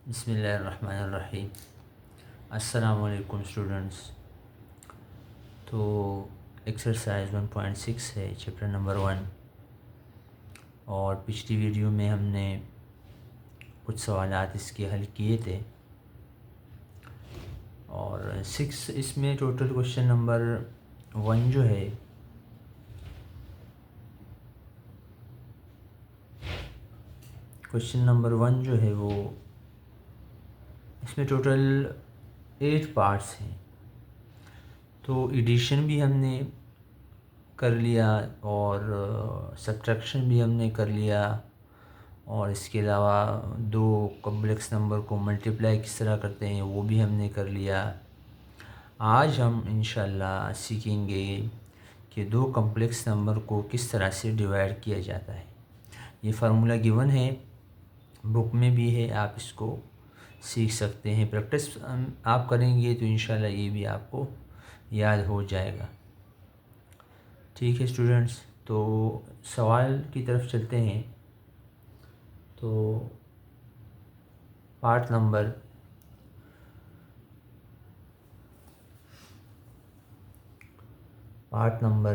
बिस्मिल्लाहिर्रहमानिर्रहीम। अस्सलाम वालेकुम स्टूडेंट्स। तो एक्सरसाइज 1.6 है, चैप्टर नंबर 1। और पिछली वीडियो में हमने कुछ सवालात इसके हल किए थे और 6 इसमें टोटल क्वेश्चन नंबर 1 जो है वो इसमें टोटल 8 पार्ट्स हैं। तो एडिशन भी हमने कर लिया और सब्ट्रैक्शन भी हमने कर लिया और इसके अलावा दो कॉम्प्लेक्स नंबर को मल्टीप्लाई किस तरह करते हैं वो भी हमने कर लिया। आज हम इंशाल्लाह सीखेंगे कि दो कॉम्प्लेक्स नंबर को किस तरह से डिवाइड किया जाता है। ये फार्मूला गिवन है, बुक में भी है, आप इसको सीख सकते हैं। प्रैक्टिस आप करेंगे तो इंशाल्लाह ये भी आपको याद हो जाएगा। ठीक है स्टूडेंट्स, तो सवाल की तरफ चलते हैं। तो पार्ट नंबर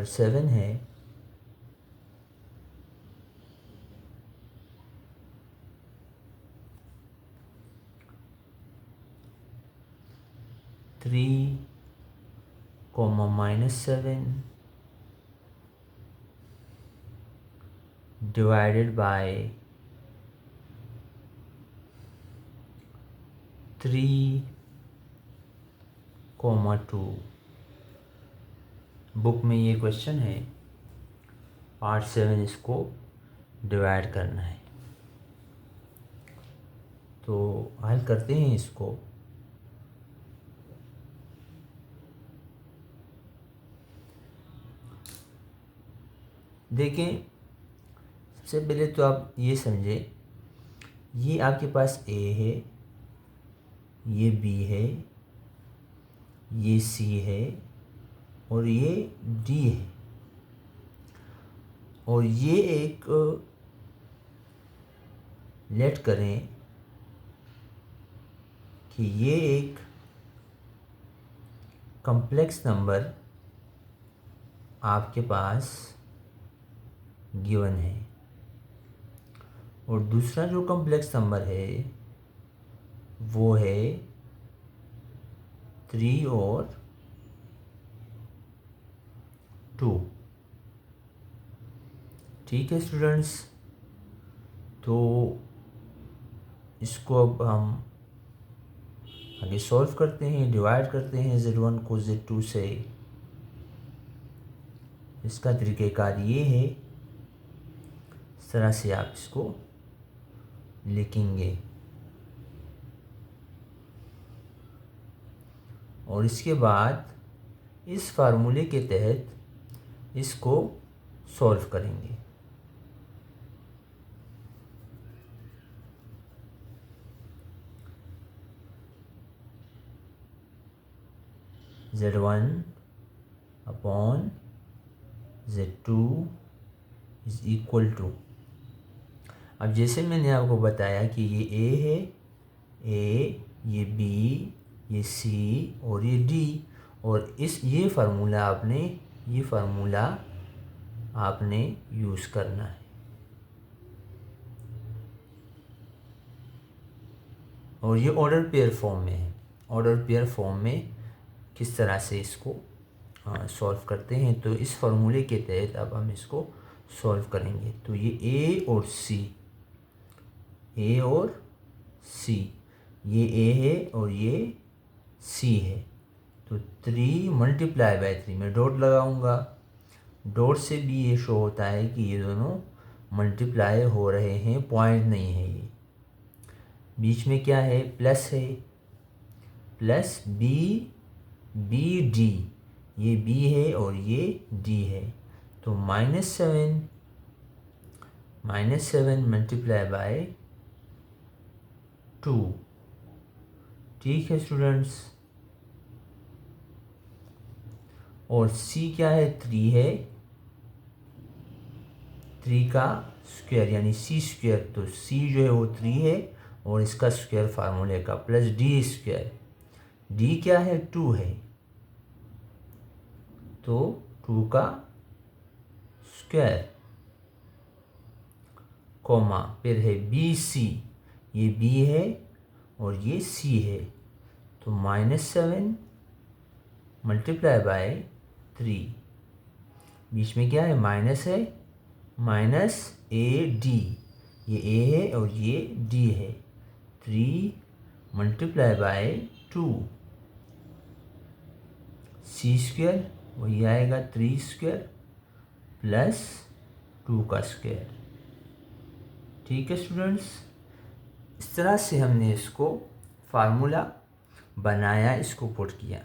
7 है। (3, -7) divided by 3, 2। बुक में ये क्वेश्चन है, पार्ट 7 इसको डिवाइड करना है। तो हल करते हैं इसको। देखें, सबसे पहले तो आप ये समझें, ये आपके पास ए है, ये बी है, ये सी है और ये डी है। और ये एक लेट करें कि ये एक कॉम्प्लेक्स नंबर आपके पास गिवन है और दूसरा जो कॉम्प्लेक्स नंबर है वो है 3 और 2। ठीक है स्टूडेंट्स, तो इसको अब हम आगे सॉल्व करते हैं, डिवाइड करते हैं Z1 को Z2 से। इसका तरीक़ेकार ये है, इस तरह से आप इसको लिखेंगे और इसके बाद इस फार्मूले के तहत इसको सॉल्व करेंगे। Z1 upon Z2 is equal to, अब जैसे मैंने आपको बताया कि ये A है, ये B, ये C और ये D, और ये फार्मूला आपने यूज़ करना है। और ये ऑर्डर पेयर फॉर्म में है। ऑर्डर पेयर फॉर्म में किस तरह से इसको सॉल्व करते हैं, तो इस फार्मूले के तहत अब हम इसको सॉल्व करेंगे। तो ये A और C, ये A है और ये C है। तो 3 मल्टीप्लाई बाय 3 में डॉट लगाऊंगा। डॉट से भी ये शो होता है कि ये दोनों मल्टीप्लाई हो रहे हैं, पॉइंट नहीं है। ये बीच में क्या है, प्लस है, प्लस BD, ये B है और ये D है। तो -7 मल्टीप्लाई बाय 2। ठीक है स्टूडेंट्स, और C क्या है, 3 है, 3 का स्क्वायर यानी C स्क्वायर। तो C जो है वो 3 है और इसका स्क्वायर फार्मूले का प्लस डी स्क्वायर, डी क्या है 2 है, तो 2 का स्क्वायर कोमा फिर है बी सी, ये बी है और ये सी है, तो -7 मल्टीप्लाई बाय 3, बीच में क्या है माइनस है, माइनस ए डी, ये ए है और ये डी है, 3 मल्टीप्लाई बाय 2 सी स्क्वायर, वही आएगा 3 स्क्वायर प्लस 2 का स्क्वायर। ठीक है स्टूडेंट्स, इस तरह से हमने इसको फार्मूला बनाया, इसको पुट किया।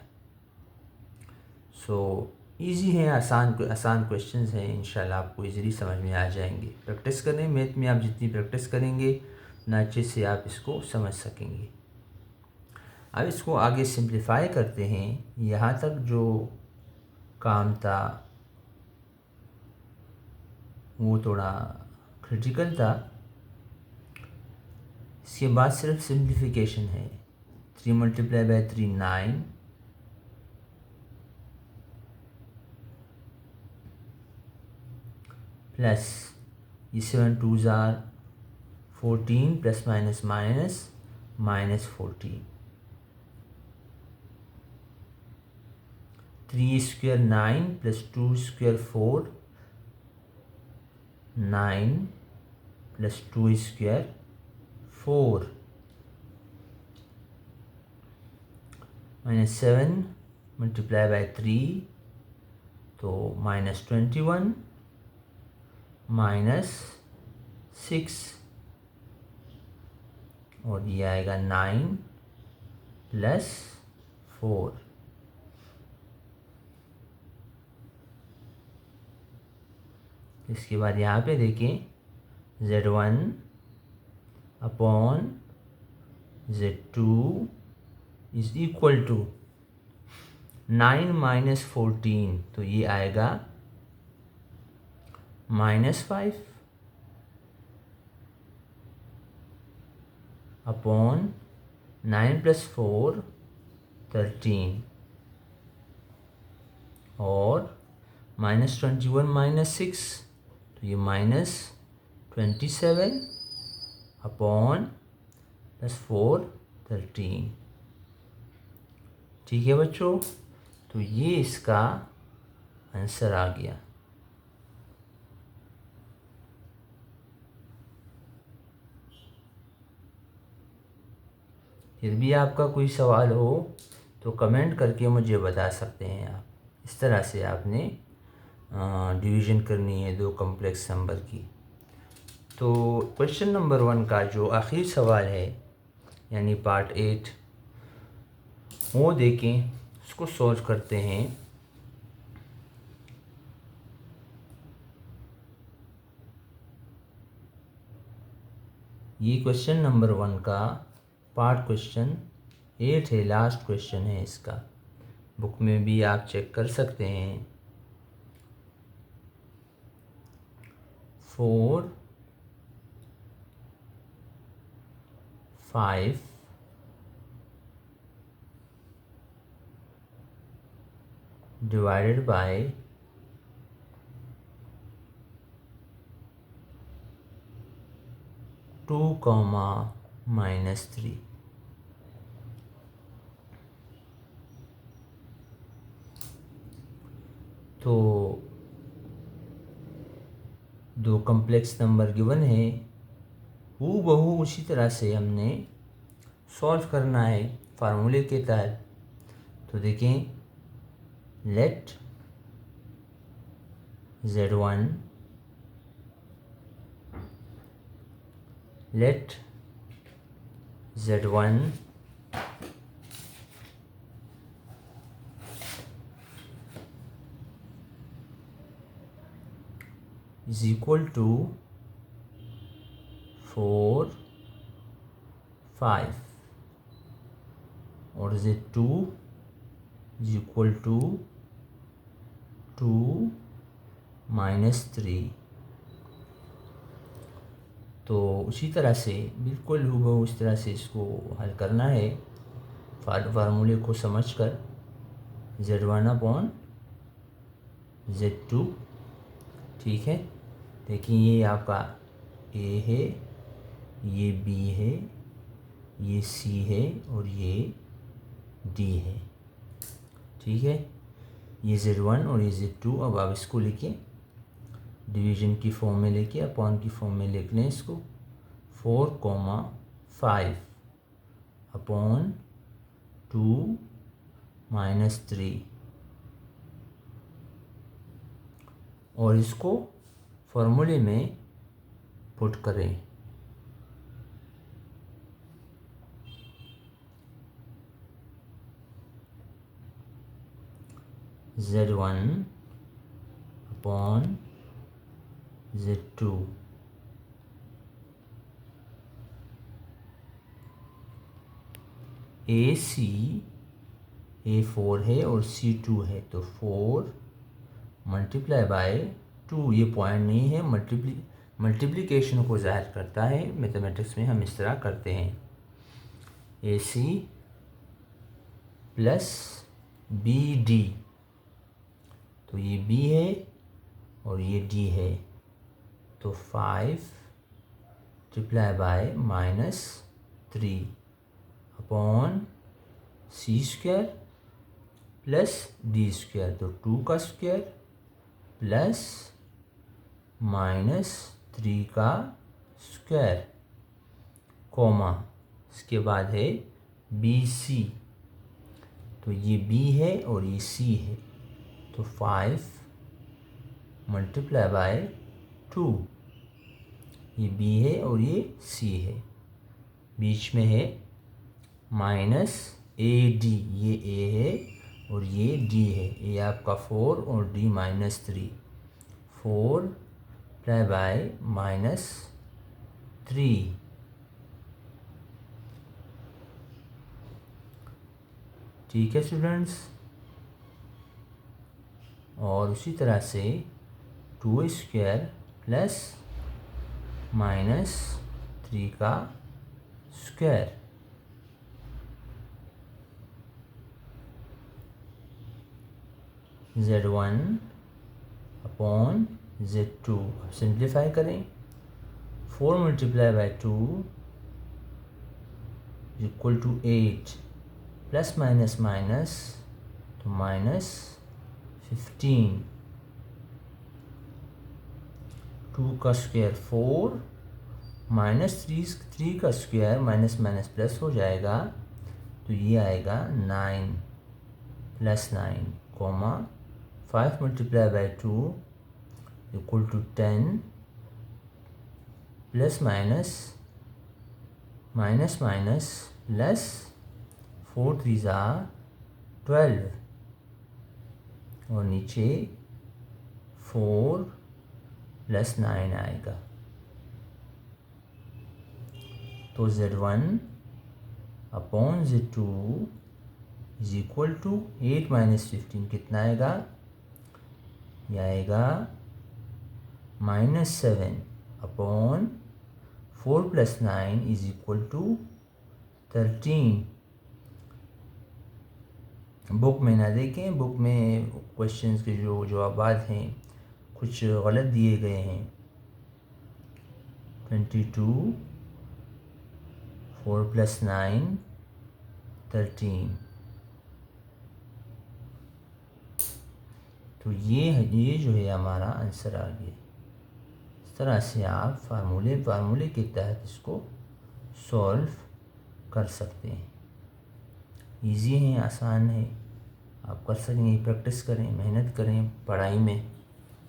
सो इजी है, आसान क्वेश्चंस हैं, इंशाल्लाह आपको इजीली समझ में आ जाएंगे। प्रैक्टिस करें, मैथ में आप जितनी प्रैक्टिस करेंगे उतना अच्छे से आप इसको समझ सकेंगे। अब इसको आगे सिंप्लीफाई करते हैं। यहाँ तक जो काम था वो थोड़ा क्रिटिकल था, इसके बाद सिर्फ सिंप्लीफिकेशन है। 3 मल्टीप्लाई बाय 3 9, प्लस ये 7 2 jar 14 plus minus minus -14, 3 square 9 plus 2 square 4, 9 plus 2 square 4, -7 multiply by 3, तो -21 -6, और ये आएगा 9 प्लस 4। इसके बाद यहाँ पे देखें Z1 upon Z2 is equal to 9 minus 14, तो ये आएगा -5 अपॉन 9 प्लस 4 13, और -21 -6, तो ये -27 अपॉन +4 13। ठीक है बच्चों, तो ये इसका आंसर आ गया। फिर भी आपका कोई सवाल हो तो कमेंट करके मुझे बता सकते हैं आप। इस तरह से आपने डिवीज़न करनी है 2 कॉम्प्लेक्स नंबर की। तो क्वेश्चन नंबर 1 का जो आखिरी सवाल है यानी पार्ट 8, वो देखें, उसको सॉल्व करते हैं। ये क्वेश्चन नंबर 1 का पार्ट क्वेश्चन 8 है, लास्ट क्वेश्चन है इसका। बुक में भी आप चेक कर सकते हैं। 4 5 डिवाइडेड बाय 2, -3। तो 2 कॉम्प्लेक्स नंबर गिवन है, हूबहू उसी तरह से हमने सॉल्व करना है फार्मूले के तहत। तो देखें, late Z1 is equal to 4 5, और Z2 is equal to 2 -3। तो उसी तरह से बिल्कुल हूबहू इस तरह से इसको हल करना है फार्मूले को समझकर। Z1/Z2, ठीक है। देखिए ये आपका A है, ये B है, ये C है और ये D है, ठीक है। ये Z1 और ये Z2। अब आप इसको लेके डिवीजन की फॉर्म में लेके अपॉन की फॉर्म में लिख लें इसको। 4,5 अपॉन 2 - 3 और इसको फॉर्मूले में पुट करें। Z1/Z2 A4 है और C2 है, तो 4 × 2। ये पॉइंट नहीं है, मल्टीप्लिकेशन को ज़ाहिर करता है। मैथमेटिक्स में हम इस तरह करते हैं। AC + BD, तो ये B है और ये D है, तो 5 × -3 अपॉन C² + D², तो 2 का स्क्वायर प्लस -3 का स्क्वायर, कॉमा इसके बाद है BC, तो ये B है और ये C है, तो 5 × 2। ये B है और ये C है, बीच में है -AD, ये A है और ये D है। ये आपका 4 और D -3, 4 × -3, ठीक है स्टूडेंट्स। और उसी तरह से 2² + -3 का स्क्वायर, Z1/Z2। अब सिंप्लीफाई करें। 4 × 2 = 8, प्लस माइनस माइनस तो -15, 2 का स्क्वायर 4, -3 का स्क्वायर माइनस माइनस प्लस हो जाएगा, तो ये आएगा 9 + 9, 5 × 2 = 10, प्लस माइनस प्लस 4 × 3 = 12 और नीचे 4 + 9 आएगा, तो Z1/Z2 = 8 - 15 कितना आएगा? यह आएगा -7 अपॉन 4 + 9 = 13। बुक में ना देखें, बुक में क्वेश्चंस के जो जवाब हैं कुछ गलत दिए गए हैं। 22, 4 + 9 13, तो ये जो है हमारा आंसर आ गया। इस तरह से आप फार्मूले के तहत इसको सॉल्व कर सकते हैं। इजी है, आसान है, आप कर सकेंगे। प्रैक्टिस करें, मेहनत करें पढ़ाई में,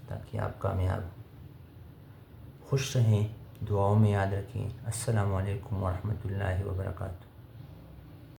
ताकि आप कामयाब खुश रहें। दुआओं में याद रखें। अस्सलामु अलैकुम वरहमतुल्लाहि वबरकातुहू।